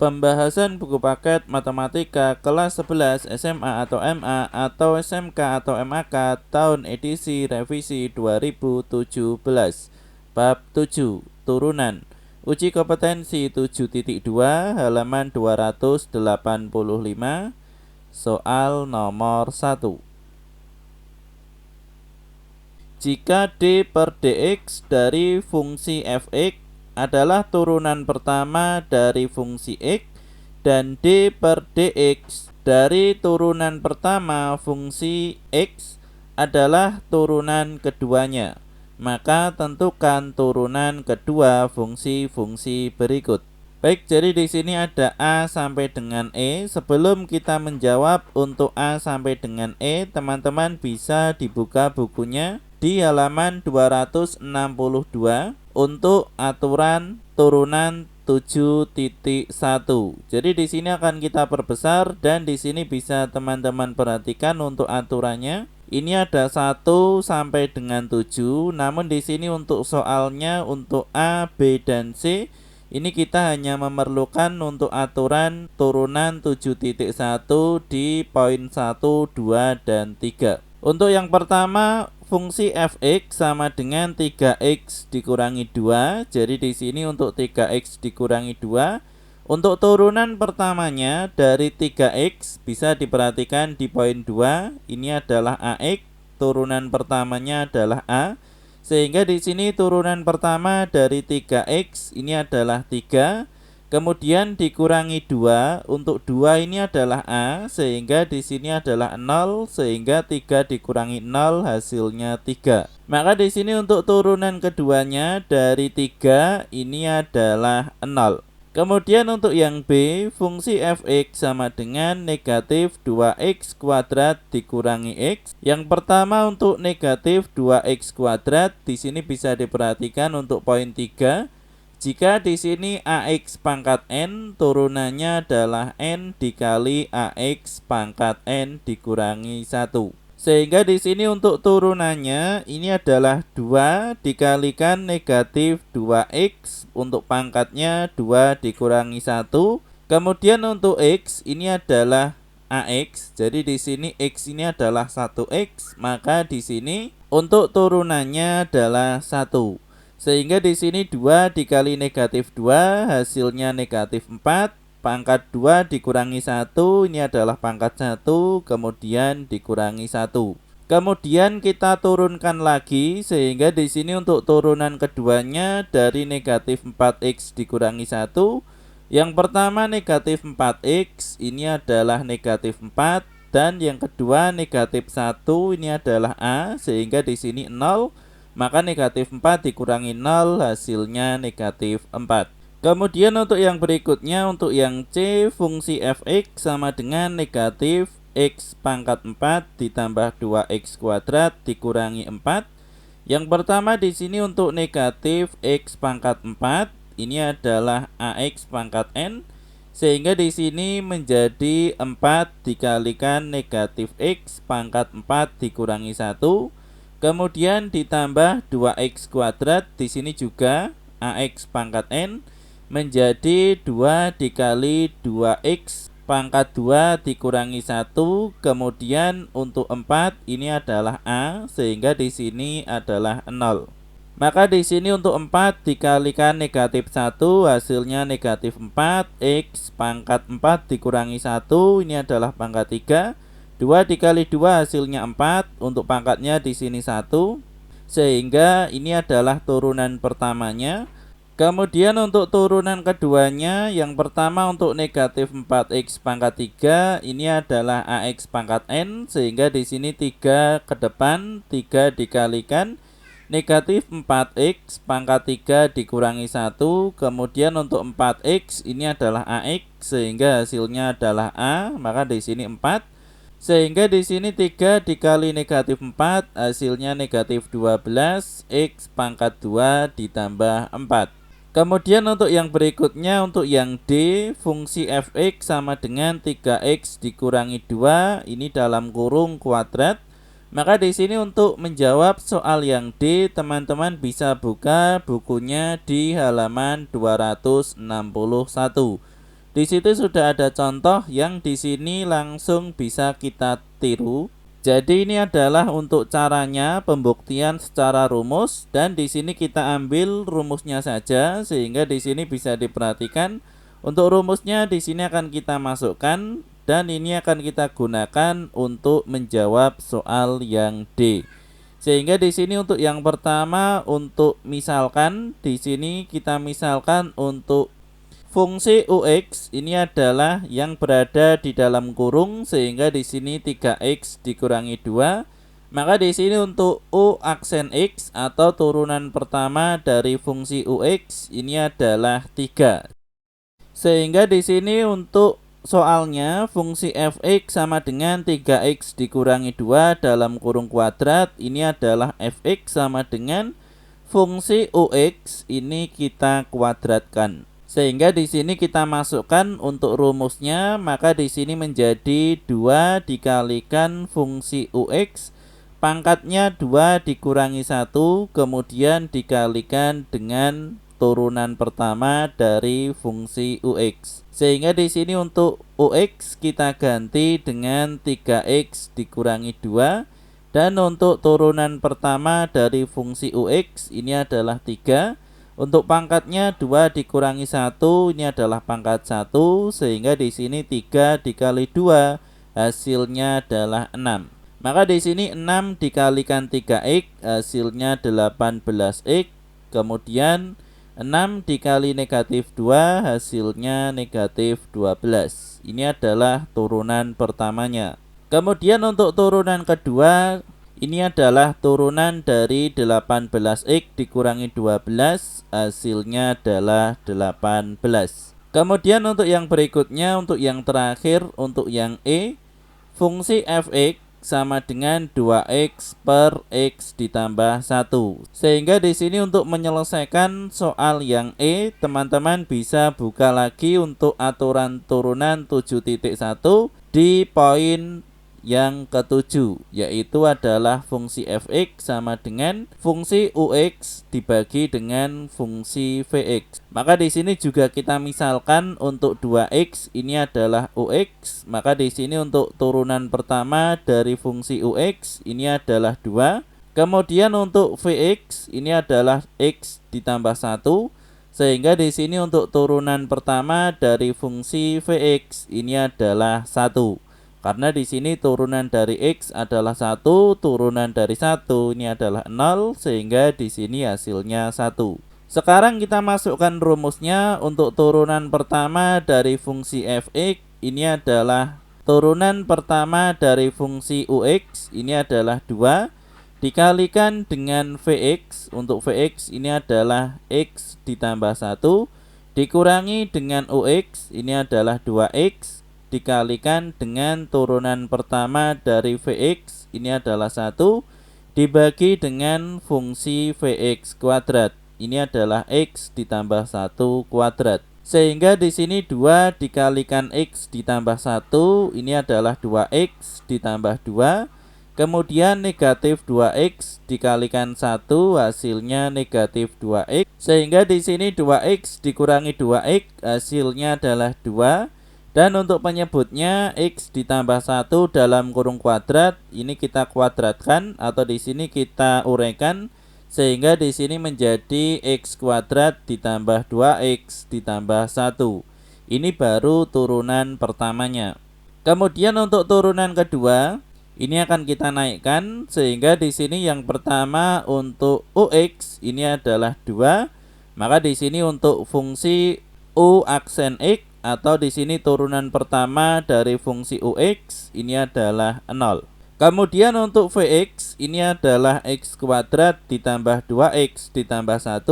Pembahasan buku paket matematika kelas 11 SMA atau MA atau SMK atau MAK tahun edisi revisi 2017. Bab 7 Turunan. Uji kompetensi 7.2 halaman 285. Soal nomor 1. Jika d per dx dari fungsi fx adalah turunan pertama dari fungsi x dan d per dx dari turunan pertama fungsi x adalah turunan keduanya, maka tentukan turunan kedua fungsi-fungsi berikut. Baik, jadi di sini ada A sampai dengan E. Sebelum kita menjawab untuk A sampai dengan E, teman-teman bisa dibuka bukunya di halaman 262 untuk aturan turunan 7.1. Jadi di sini akan kita perbesar dan di sini bisa teman-teman perhatikan untuk aturannya. Ini ada 1 sampai dengan 7, namun di sini untuk soalnya untuk A, B, dan C ini kita hanya memerlukan untuk aturan turunan 7.1 di poin 1, 2, dan 3. Untuk yang pertama, fungsi fx sama dengan 3x dikurangi 2. Jadi di sini untuk 3x dikurangi 2. Untuk turunan pertamanya dari 3x bisa diperhatikan di poin 2. Ini adalah ax, turunan pertamanya adalah a. Sehingga di sini turunan pertama dari 3x ini adalah 3. Kemudian dikurangi 2. Untuk 2 ini adalah a, sehingga di sini adalah 0, sehingga 3 dikurangi 0 hasilnya 3. Maka di sini untuk turunan keduanya dari 3 ini adalah 0. Kemudian untuk yang B, fungsi fx sama dengan negatif 2x kuadrat dikurangi x. Yang pertama untuk negatif 2x kuadrat, di sini bisa diperhatikan untuk poin 3. Jika di sini ax pangkat n, turunannya adalah n dikali ax pangkat n dikurangi 1. Sehingga di sini untuk turunannya ini adalah 2 dikalikan negatif 2x, untuk pangkatnya 2 dikurangi 1. Kemudian untuk x ini adalah ax. Jadi di sini x ini adalah 1x, maka di sini untuk turunannya adalah 1. Sehingga di sini 2 dikali negatif 2 hasilnya negatif 4. Pangkat 2 dikurangi 1, ini adalah pangkat 1, kemudian dikurangi 1. Kemudian kita turunkan lagi, sehingga di sini untuk turunan keduanya dari negatif 4x dikurangi 1. Yang pertama negatif 4x, ini adalah negatif 4. Dan yang kedua negatif 1, ini adalah a, sehingga di sini 0. Maka negatif 4 dikurangi 0 hasilnya negatif 4. Kemudian untuk yang berikutnya, untuk yang C, fungsi fx sama dengan negatif x pangkat 4 ditambah 2x kuadrat dikurangi 4. Yang pertama di sini untuk negatif x pangkat 4, ini adalah ax pangkat n, sehingga di sini menjadi 4 dikalikan negatif x pangkat 4 dikurangi 1. Kemudian ditambah 2x kuadrat, di sini juga ax pangkat n menjadi 2 dikali 2x pangkat 2 dikurangi 1. Kemudian untuk 4 ini adalah a, sehingga di sini adalah 0. Maka di sini untuk 4 dikalikan negatif 1 hasilnya negatif 4. X pangkat 4 dikurangi 1, ini adalah pangkat 3. 2 dikali 2 hasilnya 4, untuk pangkatnya di sini 1. Sehingga ini adalah turunan pertamanya. Kemudian untuk turunan keduanya, yang pertama untuk negatif 4x pangkat 3, ini adalah ax pangkat n, sehingga di sini 3 ke depan, 3 dikalikan negatif 4x pangkat 3 dikurangi 1. Kemudian untuk 4x ini adalah ax, sehingga hasilnya adalah a, maka di sini 4. Sehingga di sini 3 dikali negatif 4 hasilnya negatif 12, x pangkat 2 ditambah 4. Kemudian untuk yang berikutnya, untuk yang D, fungsi fx sama dengan 3x dikurangi 2, ini dalam kurung kuadrat. Maka di sini untuk menjawab soal yang D, teman-teman bisa buka bukunya di halaman 261. Di situ sudah ada contoh yang di sini langsung bisa kita tiru. Jadi ini adalah untuk caranya pembuktian secara rumus, dan di sini kita ambil rumusnya saja sehingga di sini bisa diperhatikan. Untuk rumusnya di sini akan kita masukkan dan ini akan kita gunakan untuk menjawab soal yang D. Sehingga di sini untuk yang pertama, untuk misalkan di sini kita misalkan untuk fungsi ux ini adalah yang berada di dalam kurung, sehingga di sini 3x dikurangi 2. Maka di sini untuk u aksen x atau turunan pertama dari fungsi ux ini adalah 3. Sehingga di sini untuk soalnya fungsi fx sama dengan 3x dikurangi 2 dalam kurung kuadrat, ini adalah fx sama dengan fungsi ux ini kita kuadratkan. Sehingga di sini kita masukkan untuk rumusnya, maka di sini menjadi 2 dikalikan fungsi ux, pangkatnya 2 dikurangi 1, kemudian dikalikan dengan turunan pertama dari fungsi ux. Sehingga di sini untuk ux kita ganti dengan 3x dikurangi 2, dan untuk turunan pertama dari fungsi ux ini adalah 3. Untuk pangkatnya 2 dikurangi 1, ini adalah pangkat 1, sehingga di sini 3 dikali 2 hasilnya adalah 6. Maka di sini 6 dikalikan 3x hasilnya 18x, kemudian 6 dikali negatif 2 hasilnya negatif 12. Ini adalah turunan pertamanya. Kemudian untuk turunan kedua, ini adalah turunan dari 18x dikurangi 12, hasilnya adalah 18. Kemudian untuk yang berikutnya, untuk yang terakhir, untuk yang E, fungsi fx sama dengan 2x per x ditambah 1. Sehingga di sini untuk menyelesaikan soal yang E, teman-teman bisa buka lagi untuk aturan turunan 7.1 di poin yang ketujuh, yaitu adalah fungsi fx sama dengan fungsi ux dibagi dengan fungsi vx. Maka di sini juga kita misalkan untuk 2x ini adalah ux, maka di sini untuk turunan pertama dari fungsi ux ini adalah 2. Kemudian untuk vx ini adalah x ditambah 1, sehingga di sini untuk turunan pertama dari fungsi vx ini adalah 1. Karena di sini turunan dari x adalah 1, turunan dari 1 ini adalah 0, sehingga di sini hasilnya 1. Sekarang kita masukkan rumusnya. Untuk turunan pertama dari fungsi fx ini adalah turunan pertama dari fungsi ux ini adalah 2 dikalikan dengan vx. Untuk vx ini adalah x ditambah 1 dikurangi dengan ux ini adalah 2x dikalikan dengan turunan pertama dari vx ini adalah 1 dibagi dengan fungsi vx kuadrat, ini adalah x ditambah 1 kuadrat. Sehingga di sini 2 dikalikan x ditambah 1 ini adalah 2x ditambah 2, kemudian negatif 2x dikalikan 1 hasilnya negatif 2x, sehingga di sini 2x dikurangi 2x hasilnya adalah 2. Dan untuk penyebutnya x ditambah 1 dalam kurung kuadrat ini kita kuadratkan atau di sini kita uraikan, sehingga di sini menjadi x kuadrat ditambah 2x ditambah 1. Ini baru turunan pertamanya. Kemudian untuk turunan kedua ini akan kita naikkan, sehingga di sini yang pertama untuk ux ini adalah 2, maka di sini untuk fungsi u aksen x atau di sini turunan pertama dari fungsi ux ini adalah 0. Kemudian untuk vx ini adalah x kuadrat ditambah 2x ditambah 1,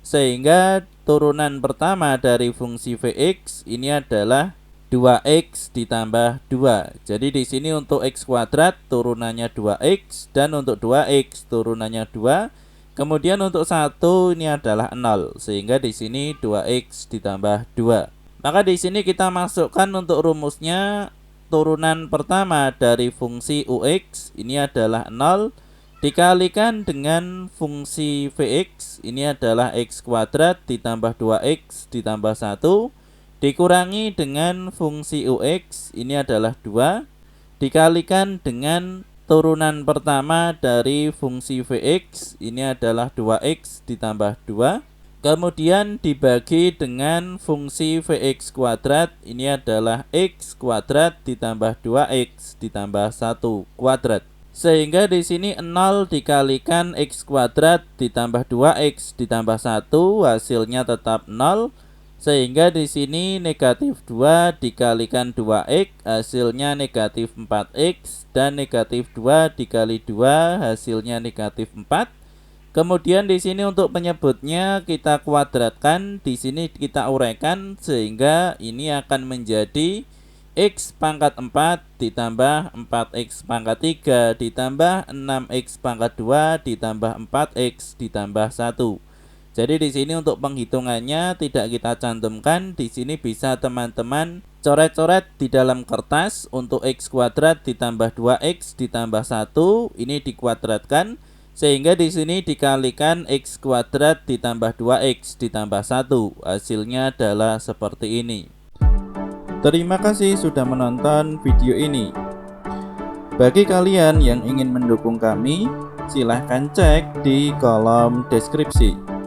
sehingga turunan pertama dari fungsi vx ini adalah 2x ditambah 2. Jadi di sini untuk x kuadrat turunannya 2x dan untuk 2x turunannya 2. Kemudian untuk 1 ini adalah 0, sehingga di sini 2x ditambah 2. Maka di sini kita masukkan untuk rumusnya turunan pertama dari fungsi ux ini adalah 0 dikalikan dengan fungsi vx ini adalah x kuadrat ditambah 2x ditambah 1 dikurangi dengan fungsi ux ini adalah 2 dikalikan dengan turunan pertama dari fungsi vx ini adalah 2x ditambah 2, kemudian dibagi dengan fungsi vx kuadrat ini adalah x kuadrat ditambah 2x ditambah 1 kuadrat. Sehingga di sini 0 dikalikan x kuadrat ditambah 2x ditambah 1 hasilnya tetap 0. Sehingga di sini negatif 2 dikalikan 2x hasilnya negatif 4x dan negatif 2 dikali 2 hasilnya negatif 4. Kemudian di sini untuk penyebutnya kita kuadratkan, di sini kita uraikan sehingga ini akan menjadi x pangkat 4 ditambah 4x pangkat 3 ditambah 6x pangkat 2 ditambah 4x ditambah 1. Jadi di sini untuk penghitungannya tidak kita cantumkan. Di sini bisa teman-teman coret-coret di dalam kertas untuk x kuadrat ditambah 2x ditambah 1 ini dikuadratkan sehingga di sini dikalikan x kuadrat ditambah 2x ditambah 1. Hasilnya adalah seperti ini. Terima kasih sudah menonton video ini. Bagi kalian yang ingin mendukung kami, silahkan cek di kolom deskripsi.